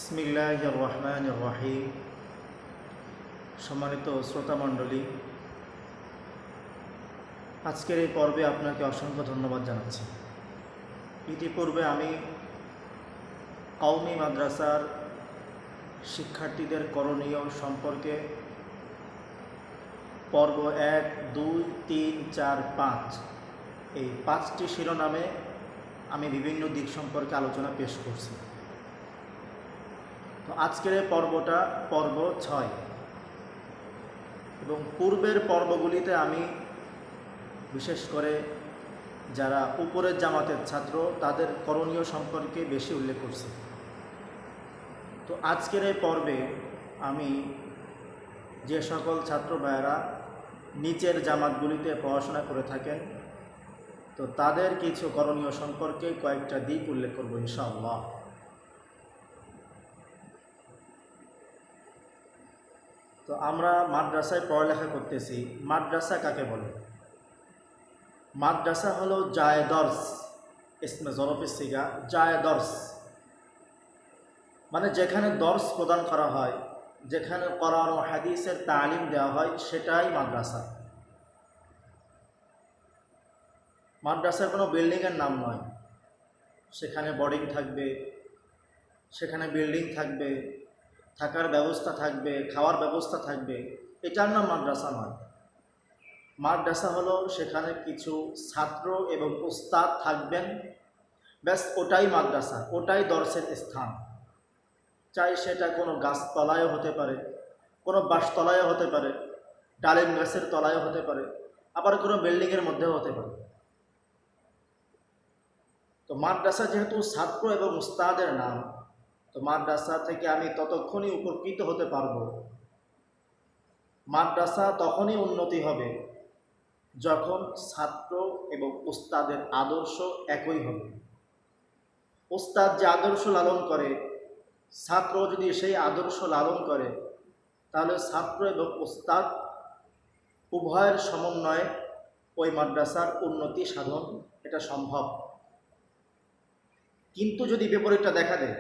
বিসমিল্লাহির রহমানির রহিম। সম্মানিত শ্রোতামণ্ডলী, আজকের এই পর্বে আপনাকে অসংখ্য ধন্যবাদ জানাচ্ছি। ইতিপূর্বে আমি কওমি মাদ্রাসার শিক্ষার্থীদের করণীয় সম্পর্কে পর্ব 1, 2, 3, 4, 5 এই 5টি শিরোনামে আমি বিভিন্ন দিক সম্পর্কে আলোচনা পেশ করছি। তো আজকের এই পর্বটা পর্ব 6 এবং পূর্বের পর্বগুলিতে আমি বিশেষ করে যারা উপরের জামাতের ছাত্র তাদের করণীয় সম্পর্কে বেশি উল্লেখ করছি। তো আজকের এই পর্বে আমি যে সকল ছাত্র ভাইয়েরা নিচের জামাতগুলিতে পড়াশোনা করে থাকেন তো তাদের কিছু করণীয় সম্পর্কে কয়েকটা দিক উল্লেখ করব ইনশাআল্লাহ। তো আমরা মাদ্রাসায় পড়ালেখা করতেছি। মাদ্রাসা কাকে বলে? মাদ্রাসা হলো জায়ে দর্স, ইসমে জরফে সিগা জায়ে দর্স, মানে যেখানে দর্স প্রদান করা হয়, যেখানে কোরআন ও হাদিসের তালিম দেওয়া হয়, সেটাই মাদ্রাসা। মাদ্রাসার কোনো বিল্ডিংয়ের নাম নয়। সেখানে বোর্ডিং থাকবে, সেখানে বিল্ডিং থাকবে, থাকার ব্যবস্থা থাকবে, খাওয়ার ব্যবস্থা থাকবে, এটার নাম মাদ্রাসা নয়। মাদ্রাসা হলো সেখানে কিছু ছাত্র এবং উস্তাদ থাকবেন, ব্যাস ওটাই মাদ্রাসা, ওটাই দর্শের স্থান। চাই সেটা কোনো গাছতলায়ও হতে পারে, কোনো বাঁশতলায়ও হতে পারে, ডালিম গাছের তলায়ও হতে পারে, আবার কোনো বিল্ডিংয়ের মধ্যেও হতে পারে। তো মাদ্রাসা যেহেতু ছাত্র এবং উস্তাদের নাম, তো মাদ্রাসা থেকে আমি ততক্ষণই উপকৃত হতে পারবো, মাদ্রাসা তখনই উন্নতি হবে যখন ছাত্র এবং উস্তাদের আদর্শ একই হবে। উস্তাদ যে আদর্শ লালন করে, ছাত্র যদি সেই আদর্শ লালন করে, তাহলে ছাত্র এবং উস্তাদ উভয়ের সমন্বয়ে ওই মাদ্রাসার উন্নতি সাধন এটা সম্ভব। কিন্তু যদি বিপরীতটা দেখা দেয়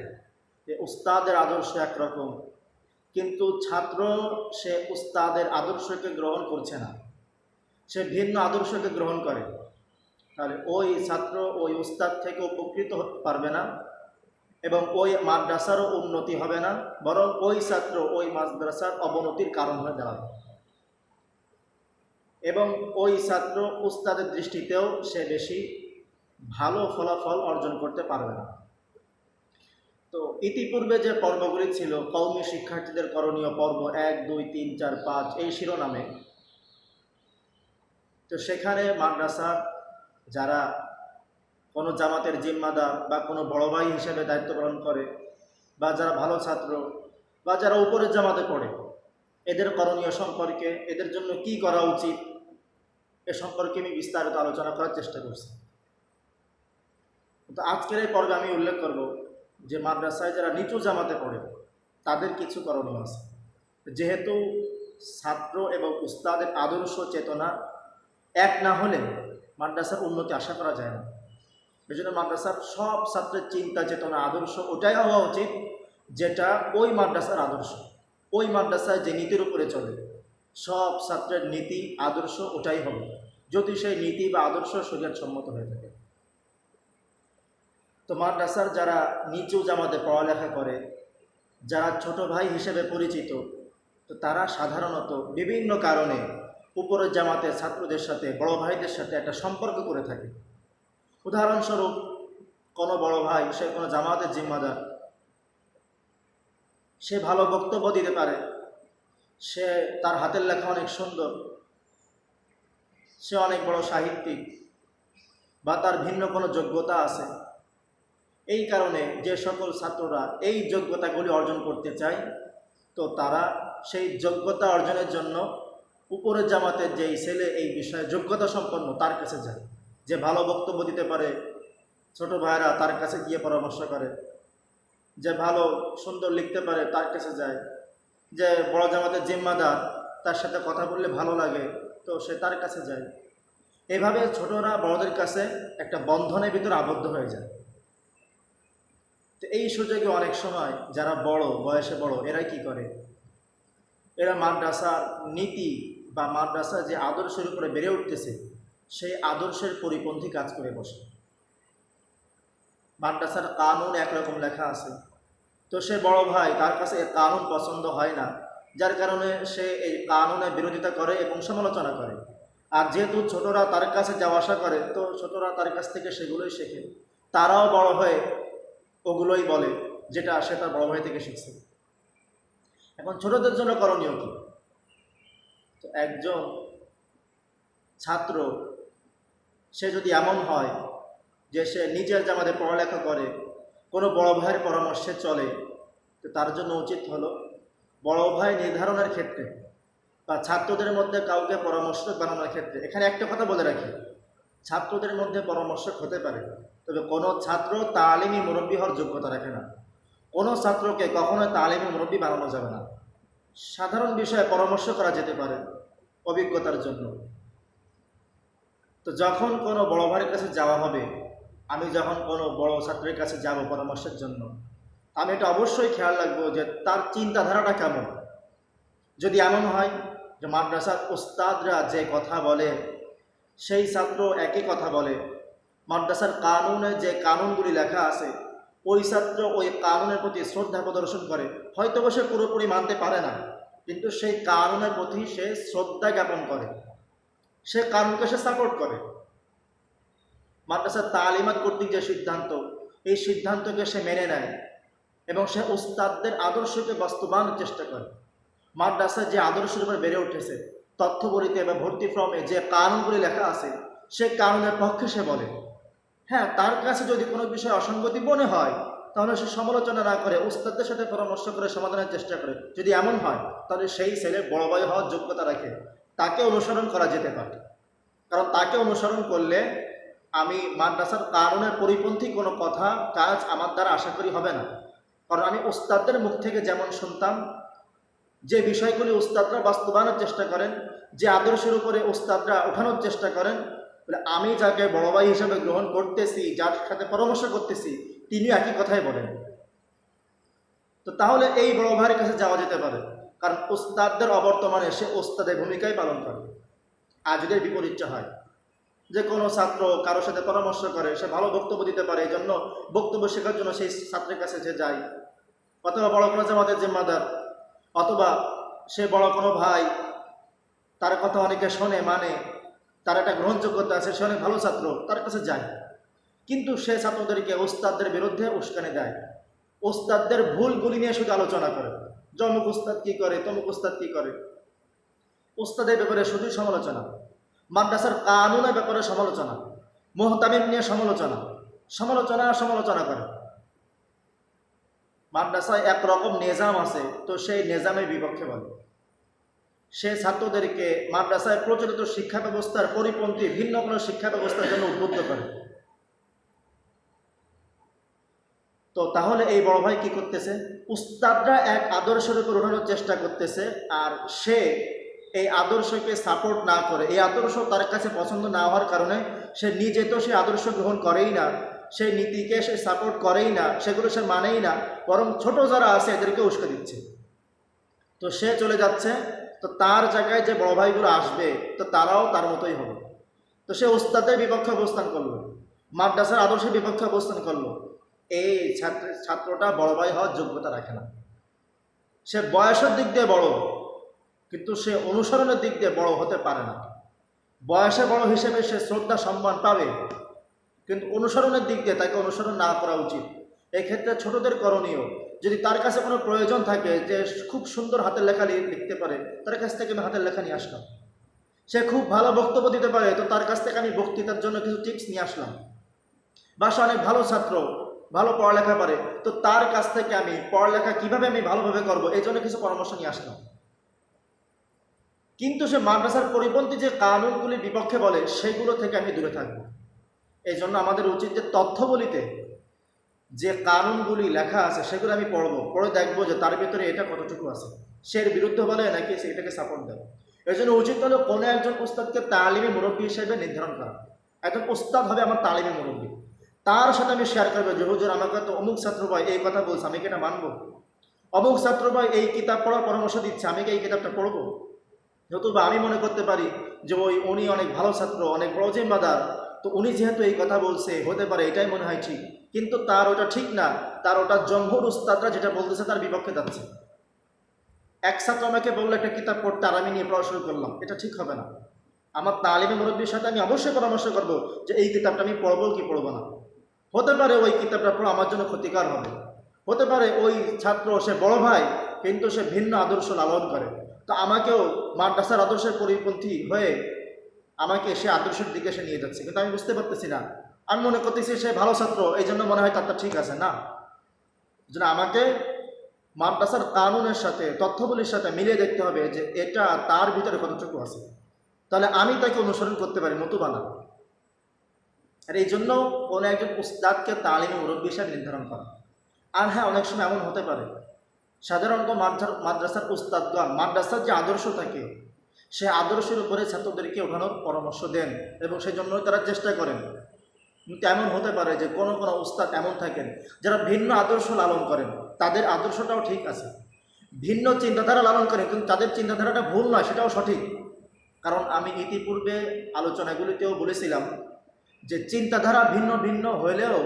যে উস্তাদের আদর্শ একরকম, কিন্তু ছাত্র সে উস্তাদের আদর্শকে গ্রহণ করছে না, সে ভিন্ন আদর্শকে গ্রহণ করে, তাহলে ওই ছাত্র ওই উস্তাদ থেকে উপকৃত হতে পারবে না এবং ওই মাদ্রাসারও উন্নতি হবে না, বরং ওই ছাত্র ওই মাদ্রাসার অবনতির কারণ হয়ে দাঁড়াবে এবং ওই ছাত্র উস্তাদের দৃষ্টিতেও সে বেশি ভালো ফলাফল অর্জন করতে পারবে না। তো ইতিপূর্বে যে পর্বগুলি ছিল কওমি শিক্ষার্থীদের করণীয় পর্ব 1, 2, 3, 4, 5 এই শিরোনামে, তো সেখানে মাদ্রাসার যারা কোনো জামাতের জিম্মাদার বা কোনো বড় ভাই হিসেবে দায়িত্ব পালন করে, বা যারা ভালো ছাত্র, বা যারা উপরের জামাতে পড়ে, এদের করণীয় সম্পর্কে, এদের জন্য কি করা উচিত এ সম্পর্কে আমি বিস্তারিত আলোচনা করার চেষ্টা করছি। তো আজকের এই পর্বে আমি উল্লেখ করব যে মাদ্রাসায় যারা নিচু জামাতে পড়ে তাদের কিছু করণীয় আছে। যেহেতু ছাত্র এবং উস্তাদের আদর্শ চেতনা এক না হলে মাদ্রাসার উন্নতি আশা করা যায় না। এই জন্য মাদ্রাসার সব ছাত্রের চিন্তা চেতনা আদর্শ ওটাই হওয়া উচিত যেটা ওই মাদ্রাসার আদর্শ। ওই মাদ্রাসায় যে নীতির উপরে চলে, সব ছাত্রের নীতি আদর্শ ওটাই হবে, যদি সেই নীতি বা আদর্শ শরীয়ত সম্মত হয়ে থাকে। তো মাদ্রাসার যারা নিচু জামাতে পড়ালেখা করে, যারা ছোট ভাই হিসেবে পরিচিত, তো তারা সাধারণত বিভিন্ন কারণে উপরের জামাতের ছাত্রদের সাথে, বড় ভাইদের সাথে একটা সম্পর্ক করে থাকে। উদাহরণস্বরূপ, কোনো বড় ভাই, সে কোনো জামাতের জিম্মাদার, সে ভালো বক্তব্য দিতে পারে, সে তার হাতের লেখা অনেক সুন্দর, সে অনেক বড় সাহিত্যিক, বা তার ভিন্ন কোনো যোগ্যতা আছে। এই কারণে যে সকল ছাত্ররা এই যোগ্যতাগুলি অর্জন করতে চায়, তো তারা সেই যোগ্যতা অর্জনের জন্য উপরের জামাতের যেই ছেলে এই বিষয়ে যোগ্যতা সম্পন্ন তার কাছে যায়। যে ভালো বক্তব্য দিতে পারে, ছোট ভাইরা তার কাছে গিয়ে পরামর্শ করে। যে ভালো সুন্দর লিখতে পারে তার কাছে যায়। যে বড় জামাতের জিম্মাদার, তার সাথে কথা বললে ভালো লাগে, তো সে তার কাছে যায়। এইভাবে ছোটরা বড়দের কাছে একটা বন্ধনের ভিতরে আবদ্ধ হয়ে যায়। তো এই সুযোগে অনেক সময় যারা বড় বয়সে বড় এরা কি করে, এরা মাদ্রাসার নীতি বা মাদ্রাসা যে আদর্শের উপরে বেড়ে উঠতেছে সেই আদর্শের পরিপন্থী কাজ করে বসে। মাদ্রাসার কানুন একরকম লেখা আছে, তো সে বড় ভাই তার কাছে এই কানুন পছন্দ হয় না, যার কারণে সে এই কানুনের বিরোধিতা করে এবং সমালোচনা করে। আর যেহেতু ছোটরা তার কাছে যাওয়া আসা করে, তো ছোটরা তার কাছ থেকে সেগুলোই শেখে, তারাও বড় হয়ে ওগুলোই বলে যেটা সে তার বড় ভাই থেকে শিখছে। এখন ছোটদের জন্য করণীয় কি? তো একজন ছাত্র সে যদি এমন হয় যে সে নিজের জামাতে পড়ালেখা করে, কোনো বড় ভাইয়ের পরামর্শে চলে, তো তার জন্য উচিত হলো বড় ভাই নির্ধারণের ক্ষেত্রে বা ছাত্রদের মধ্যে কাউকে পরামর্শক বানানোর ক্ষেত্রে, এখানে একটা কথা বলে রাখি, ছাত্রদের মধ্যে পরামর্শক হতে পারে, তবে কোনো ছাত্র তালিমি মুরব্বী হওয়ার যোগ্যতা রাখে না। কোনো ছাত্রকে কখনো তালিমি মুরব্বী বানানো যাবে না। সাধারণ বিষয়ে পরামর্শ করা যেতে পারে অভিজ্ঞতার জন্য। তো যখন কোনো বড় ভাইয়ের কাছে যাওয়া হবে, আমি যখন কোনো বড় ছাত্রের কাছে যাব পরামর্শের জন্য, আমি এটা অবশ্যই খেয়াল রাখবো যে তার চিন্তাধারাটা কেমন। যদি এমন হয় যে মাদ্রাসার ওস্তাদরা যে কথা বলে সেই ছাত্র একই কথা বলে, মাদ্রাসার কানুনে যে কানুনগুলি লেখা আছে ওই ছাত্র ওই কানুনের প্রতি শ্রদ্ধা প্রদর্শন করে, হয়তো সে পুরোপুরি মানতে পারে না, কিন্তু সেই কানুনের প্রতি সে শ্রদ্ধা জ্ঞাপন করে, সে কানুনকে সে সাপোর্ট করে। মাদ্রাসার তালিমাত কর্তৃক যে সিদ্ধান্ত, এই সিদ্ধান্তকে সে মেনে নেয় এবং সে উস্তাদদের আদর্শকে বাস্তবায়নের চেষ্টা করে। মাদ্রাসায় যে আদর্শের উপর বেড়ে উঠেছে, তথ্যবলিতে বা ভর্তি ফর্মে যে কানুনগুলি লেখা আছে সে কানুনের পক্ষে সে বলে। হ্যাঁ, তার কাছে যদি কোনো বিষয়ে অসঙ্গতি মনে হয় তাহলে সে সমালোচনা না করে উস্তাদদের সাথে পরামর্শ করে সমাধানের চেষ্টা করে। যদি এমন হয় তাহলে সেই ছেলে বড় ভাই হওয়ার যোগ্যতা রাখে, তাকে অনুসরণ করা যেতে পারে। কারণ তাকে অনুসরণ করলে আমি মাদ্রাসার কানুনের পরিপন্থী কোনো কথা কাজ আমার দ্বারা আশা করি হবে না। কারণ আমি উস্তাদদের মুখ থেকে যেমন শুনতাম, যে বিষয়গুলি উস্তাদরা বাস্তবায়নের চেষ্টা করেন, যে আদর্শের উপরে উস্তাদরা ওঠানোর চেষ্টা করেন, আমি যাকে বড় ভাই হিসেবে গ্রহণ করতেছি, যার সাথে পরামর্শ করতেছি, তিনি একই কথাই বলেন। তো তাহলে এই বড় ভাইয়ের কাছে যাওয়া যেতে পারে, কারণ উস্তাদদের অবর্তমানে সে উস্তাদের ভূমিকাই পালন করে। আর যদি বিপরীত হয় যে কোনো ছাত্র কারোর সাথে পরামর্শ করে, সে ভালো বক্তব্য দিতে পারে, এই জন্য বক্তব্য শেখার জন্য সেই ছাত্রের কাছে যে যায়, অথবা বড় কোনো জামাতের জিম্মাদার, অথবা সে বড় কোনো ভাই, তার কথা অনেকে শোনে মানে, তার একটা গ্রহণযোগ্যতা আছে, সে অনেক ভালো ছাত্র, তার কাছে যায়, কিন্তু সে ছাত্রদেরকে ওস্তাদদের বিরুদ্ধে উস্কানি দেয়, ওস্তাদদের ভুলগুলি নিয়ে শুধু আলোচনা করে, জমুক উস্তাদ কি করে, তমুক উস্তাদ কি করে, ওস্তাদের ব্যাপারে শুধুই সমালোচনা, মাদ্রাসার কানুনের ব্যাপারে সমালোচনা, মুহতামিম নিয়ে সমালোচনা, সমালোচনা সমালোচনা করে। মাদ্রাসায় একরকম নিজাম আছে, তো সেই নিজামের বিপক্ষে বলে। সে ছাত্রদেরকে মাদ্রাসায় প্রচলিত শিক্ষা ব্যবস্থার পরিপন্থী ভিন্ন কোনো শিক্ষা ব্যবস্থার জন্য উদ্বুদ্ধ করে। তো তাহলে এই বড় ভাই কি করতেছে? উস্তাদরা এক আদর্শের উপর ওঠানোর চেষ্টা করতেছে, আর সে এই আদর্শকে সাপোর্ট না করে, এই আদর্শ তার কাছে পছন্দ না হওয়ার কারণে সে নিজে তো সে আদর্শ গ্রহণ করেই না, সেই নীতিকে সে সাপোর্ট করেই না, সেগুলো সে মানেই না, বরং ছোট যারা আছে এদেরকে উস্কে দিচ্ছে। তো সে চলে যাচ্ছে, তো তার জায়গায় যে বড় ভাইগুলো আসবে তো তারাও তার মতোই হবে। তো সে উস্তাদের বিপক্ষে অবস্থান করলো, মাদ্রাসার আদর্শের বিপক্ষে অবস্থান করলো। এই ছাত্রটা বড় ভাই হওয়ার যোগ্যতা রাখে না। সে বয়সের দিক দিয়ে বড়, কিন্তু সে অনুসরণের দিক দিয়ে বড় হতে পারে না। বয়সে বড় হিসেবে সে শ্রদ্ধা সম্মান পাবে, কিন্তু অনুসরণের দিক দিয়ে তাকে অনুসরণ না করা উচিত। এক্ষেত্রে ছোটদের করণীয়, যদি তার কাছে কোনো প্রয়োজন থাকে যে খুব সুন্দর হাতের লেখা লিখতে পারে, তার কাছ থেকে আমি হাতের লেখা নিয়ে আসলাম। সে খুব ভালো বক্তব্য দিতে পারে, তো তার কাছ থেকে আমি বক্তৃতার জন্য কিছু টিপস নিয়ে আসলাম। বা সে অনেক ভালো ছাত্র, ভালো পড়ালেখা পারে, তো তার কাছ থেকে আমি পড়ালেখা কিভাবে আমি ভালোভাবে করবো এই জন্য কিছু পরামর্শ নিয়ে আসলাম। কিন্তু সে মাদ্রাসার পরিপন্থী যে কানুনগুলির বিপক্ষে বলে সেগুলো থেকে আমি দূরে থাকবো। এই জন্য আমাদের উচিত যে তথ্যবলিতে যে কানুনগুলি লেখা আছে সেগুলো আমি পড়বো, পড়ে দেখবো যে তার ভিতরে এটা কতটুকু আছে, সে এর বিরুদ্ধে বলে নাকি সে এটাকে সাপোর্ট দেয়। এই জন্য উচিত হলো কোনো একজন উস্তাদকে তালিমি মুরব্বী হিসেবে নির্ধারণ করা। একজন উস্তাদ হবে আমার তালিমি মুরব্বী, তার সাথে আমি শেয়ার করবো যে হুজুর আমাকে তো অমুক ছাত্র ভাই এই কথা বলছে, আমি কি এটা মানবো? অমুক ছাত্র ভাই এই কিতাব পড়ার পরামর্শ দিচ্ছে, আমি কি এই কিতাবটা পড়বো? নতুবা আমি মনে করতে পারি যে উনি অনেক ভালো ছাত্র, অনেক বড় জিম্মাদার, তো উনি যেহেতু এই কথা বলছে হতে পারে এটাই মনে হয় ঠিক, কিন্তু তার ওটা ঠিক না, তার ওটা জমহুর উস্তাদরা যেটা বলতেছে তার বিপক্ষে যাচ্ছে। এক ছাত্র আমাকে বললো একটা কিতাব পড়তে, আর আমি নিয়ে পড়া শুরু করলাম, এটা ঠিক হবে না। আমার তালিমে মুরব্বীর সাথে আমি অবশ্যই পরামর্শ করবো যে এই কিতাবটা আমি পড়বো কি পড়বো না। হতে পারে ওই কিতাবটা পড়া আমার জন্য ক্ষতিকর হবে, হতে পারে ওই ছাত্র সে বড় ভাই কিন্তু সে ভিন্ন আদর্শ লালন করে, তো আমাকেও মাদ্রাসার আদর্শের পরিপন্থী হয়ে আমাকে সে আদর্শের দিকে সে নিয়ে যাচ্ছে, কিন্তু আমি বুঝতে পারতেছি না। আমি মনে করতেছি সে ভালো ছাত্র, এই জন্য মনে হয় তারটা ঠিক আছে না। যেন আমাকে মাদ্রাসার কানুনের সাথে তথ্যগুলির সাথে মিলিয়ে দেখতে হবে যে এটা তার ভিতরে কতটুকু আছে, তাহলে আমি তাকে অনুসরণ করতে পারি, নতুবা না। আর এই জন্য কোনো একজন উস্তাদকে তালিমে মুরব্বী হিসাবে নির্ধারণ করা। আর হ্যাঁ, অনেক সময় এমন হতে পারে সাধারণত মাদ্রাসার উস্তাদগণ মাদ্রাসার যে আদর্শ থাকে সে আদর্শের উপরে ছাত্রদেরকে ওঠানোর পরামর্শ দেন এবং সেই জন্যই তারা চেষ্টা করেন। কিন্তু এমন হতে পারে যে কোনো কোনো উস্তাদ এমন থাকেন যারা ভিন্ন আদর্শ লালন করেন, তাদের আদর্শটাও ঠিক আছে, ভিন্ন চিন্তাধারা লালন করেন কিন্তু তাদের চিন্তাধারাটা ভুল নয়, সেটাও সঠিক। কারণ আমি ইতিপূর্বে আলোচনাগুলিতেও বলেছিলাম যে চিন্তাধারা ভিন্ন ভিন্ন হলেও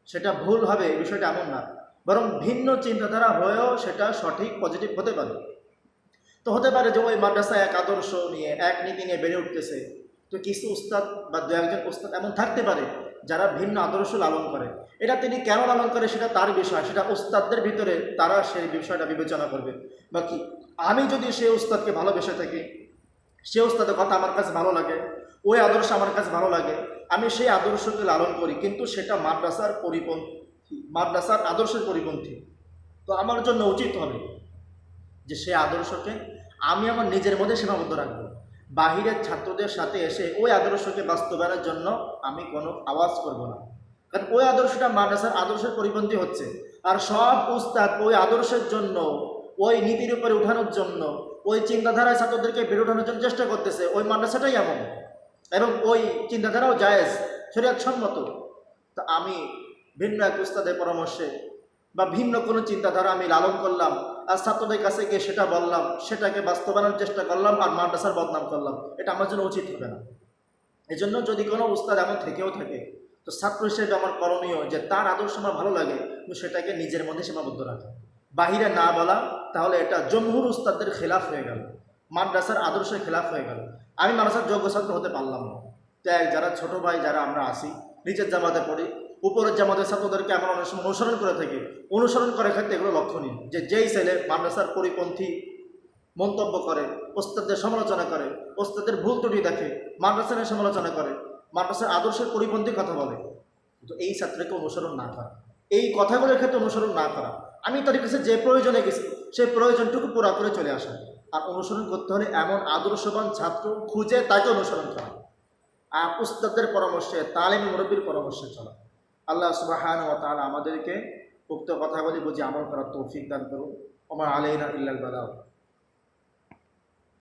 সেটা ভুল হবে এই বিষয়টা এমন না, বরং ভিন্ন চিন্তাধারা হয়েও সেটা সঠিক পজিটিভ হতে পারে। তো হতে পারে যে ওই মাদ্রাসায় এক আদর্শ নিয়ে এক নীতি নিয়ে বেড়ে উঠতেছে, তো কিছু উস্তাদ বা দু একজন উস্তাদ এমন থাকতে পারে যারা ভিন্ন আদর্শ লালন করে। এটা তিনি কেন লালন করে সেটা তার বিষয়, সেটা উস্তাদদের ভিতরে তারা সেই বিষয়টা বিবেচনা করবে। বাকি আমি যদি সেই উস্তাদকে ভালোবেসে থাকি, সে উস্তাদের কথা আমার কাছে ভালো লাগে, ওই আদর্শ আমার কাছে ভালো লাগে, আমি সেই আদর্শকে লালন করি, কিন্তু সেটা মাদ্রাসার পরিপন্থী, মাদ্রাসার আদর্শের পরিপন্থী, তো আমার জন্য উচিত হবে যে সে আদর্শকে আমি আমার নিজের মধ্যে সীমাবদ্ধ রাখবো। বাহিরের ছাত্রদের সাথে এসে ওই আদর্শকে বাস্তবায়নের জন্য আমি কোনো আওয়াজ করব না, কারণ ওই আদর্শটা মাদ্রাসার আদর্শের পরিপন্থী হচ্ছে। আর সব উস্তাদ ওই আদর্শের জন্য, ওই নীতির উপরে উঠানোর জন্য, ওই চিন্তাধারায় ছাত্রদেরকে বেড়ে ওঠানোর জন্য চেষ্টা করতেছে, ওই মাদ্রাসাটাই এমন এবং ওই চিন্তাধারাও জায়েজ, শরীয়ত সম্মত। তা আমি ভিন্ন এক উস্তাদের পরামর্শে বা ভিন্ন কোনো চিন্তাধারা আমি লালন করলাম, আর ছাত্রদের কাছে গিয়ে সেটা বললাম, সেটাকে বাস্তবায়নের চেষ্টা করলাম আর মাদ্রাসার বদনাম করলাম, এটা আমার জন্য উচিত হবে না। এই জন্য যদি কোনো উস্তাদ এমন থেকেও থাকে, তো ছাত্র হিসেবে আমার করণীয় যে তার আদর্শ আমার ভালো লাগে কিন্তু সেটাকে নিজের মধ্যে সীমাবদ্ধ রাখা, বাহিরে না বলা, তাহলে এটা জমহুর উস্তাদদের খেলাফ হয়ে গেল, মাদ্রাসার আদর্শের খেলাফ হয়ে গেল, আমি মাদ্রাসার যোগ্য ছাত্র হতে পারলাম না। তাই যারা ছোট ভাই যারা আমরা আসি, নিচের জামাতে পড়ি, উপরের জামাতের ছাত্রদেরকে আমরা অনেক সময় অনুসরণ করে থাকি, অনুসরণ করার ক্ষেত্রে এগুলো লক্ষণীয় যে যেই ছেলে মাদ্রাসার পরিপন্থী মন্তব্য করে, ওস্তাদের সমালোচনা করে, ওস্তাদের ভুল ত্রুটি দেখে, মাদ্রাসা নিয়ে সমালোচনা করে, মাদ্রাসার আদর্শের পরিপন্থী কথা বলে, তো এই ছাত্রকে অনুসরণ না করা, এই কথাগুলোর ক্ষেত্রে অনুসরণ না করা, আমি তাদের কাছে যে প্রয়োজনে গেছি সেই প্রয়োজনটুকু পুরা করে চলে আসা। আর অনুসরণ করতে হলে এমন আদর্শবান ছাত্র খুঁজে তাকে অনুসরণ করা, আর উস্তাদের পরামর্শে, তালিম মুরব্বীর পরামর্শে চলা। আল্লাহ সুবহানাহু ওয়া তাআলা আমাদেরকে উক্ত কথাগুলি বুঝে আমল করার তৌফিক দান করুন। ওমা আলাইনা ইল্লাল বালাগ।